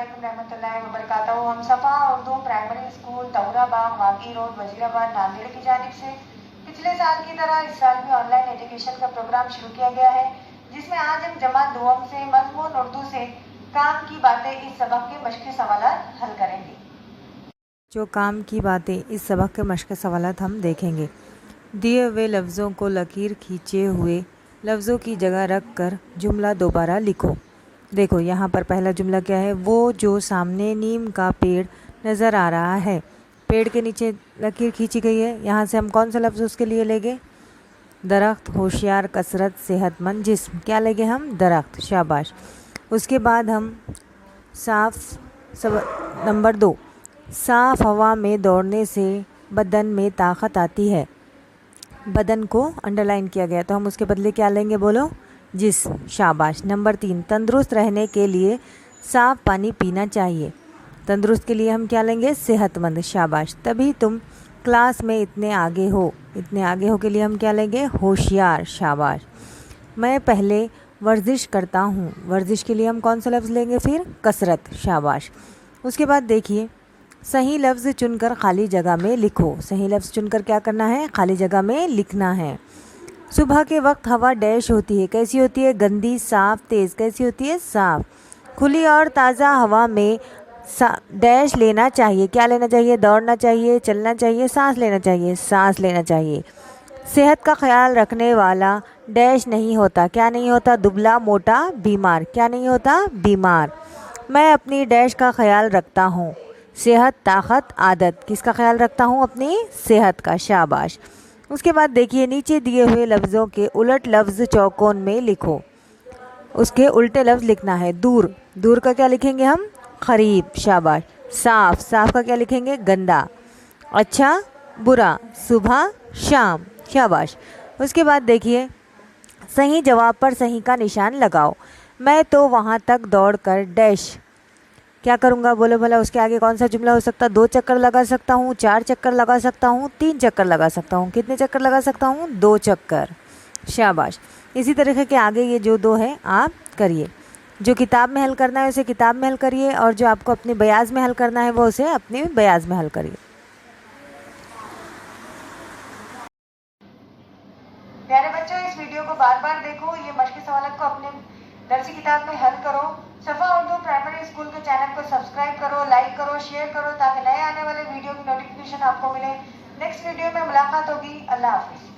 अस्सलामुअलैकुम रहमतुल्लाहि व बरकातहू। हम सफ़ा उर्दू प्राइमरी स्कूल तहुराबाग वाकी रोड वजीराबाद नांदेड़ की जानिब से पिछले साल की तरह इस साल भी ऑनलाइन एजुकेशन का प्रोग्राम शुरू किया गया है, जिसमें आज हम जमात दुआम से मज़मून उर्दू से काम की बातें इस सबक के मश्क़ी सवालात हल करेंगे। जो काम की बातें इस सबक के मश्क़ी सवालात हम देखेंगे। दिए हुए लफ्ज़ों को लकीर खींचे हुए लफ्ज़ों की जगह रख कर जुमला दोबारा लिखो। देखो यहाँ पर पहला जुमला क्या है, वो जो सामने नीम का पेड़ नज़र आ रहा है, पेड़ के नीचे लकीर खींची गई है। यहाँ से हम कौन सा लफ्ज़ उसके लिए लेंगे? दरख्त, होशियार, कसरत, सेहतमंद, जिस्म। क्या लेंगे हम? दरख्त, शाबाश। उसके बाद हम नंबर 2, साफ़ हवा में दौड़ने से बदन में ताकत आती है। बदन को अंडरलाइन किया गया, तो हम उसके बदले क्या लेंगे? बोलो, जिस्म, शाबाश। नंबर 3, तंदुरुस्त रहने के लिए साफ़ पानी पीना चाहिए। तंदुरुस्त के लिए हम क्या लेंगे? सेहतमंद, शाबाश। तभी तुम क्लास में इतने आगे हो। इतने आगे हो के लिए हम क्या लेंगे? होशियार, शाबाश। मैं पहले वर्जिश करता हूँ। वर्जिश के लिए हम कौन सा लफ्ज़ लेंगे फिर? कसरत, शाबाश। उसके बाद देखिए, सही लफ्ज़ चुनकर खाली जगह में लिखो। सही लफ्ज़ चुनकर क्या करना है? खाली जगह में लिखना है। सुबह के वक्त हवा डैश होती है। कैसी होती है? गंदी, साफ़, तेज़। कैसी होती है? साफ़। खुली और ताज़ा हवा में डैश लेना चाहिए। क्या लेना चाहिए? दौड़ना चाहिए, चलना चाहिए, सांस लेना चाहिए, सांस लेना चाहिए। सेहत का ख्याल रखने वाला डैश नहीं होता। क्या नहीं होता? दुबला, मोटा, बीमार। क्या नहीं होता? बीमार। मैं अपनी डैश का ख्याल रखता हूँ। सेहत, ताकत, आदत। किसका ख्याल रखता हूँ? अपनी सेहत का, शाबाश। उसके बाद देखिए, नीचे दिए हुए लफ्ज़ों के उलट लफ्ज़ चौकोन में लिखो। उसके उल्टे लफ्ज़ लिखना है। दूर, दूर का क्या लिखेंगे हम? करीब, शाबाश। साफ़, साफ़ का क्या लिखेंगे? गंदा। अच्छा, बुरा, सुबह, शाम, शाबाश। उसके बाद देखिए, सही जवाब पर सही का निशान लगाओ। मैं तो वहाँ तक दौड़कर डैश क्या करूँगा? बोलो भला, उसके आगे कौन सा जुमला हो सकता है? 2 चक्कर लगा सकता हूँ, 4 चक्कर लगा सकता हूँ, 3 चक्कर लगा सकता हूँ। कितने चक्कर लगा सकता हूँ? 2 चक्कर, शाबाश। इसी तरीके के आगे ये जो 2 है आप करिए। जो किताब में हल करना है उसे किताब में हल करिए, और जो आपको अपने बयाज में हल करना है वो उसे अपने बयाज में हल करिए। प्यारे बच्चों, इस वीडियो को बार बार देखो। ये मश्क़ी सवालात को अपने दर्सी किताब में हल करो। सफ़ा उर्दू प्राइमरी स्कूल के चैनल को सब्सक्राइब करो, लाइक करो, शेयर करो, ताकि नए आने वाले वीडियो की नोटिफिकेशन आपको मिले। नेक्स्ट वीडियो में मुलाकात होगी। अल्लाह हाफिज़।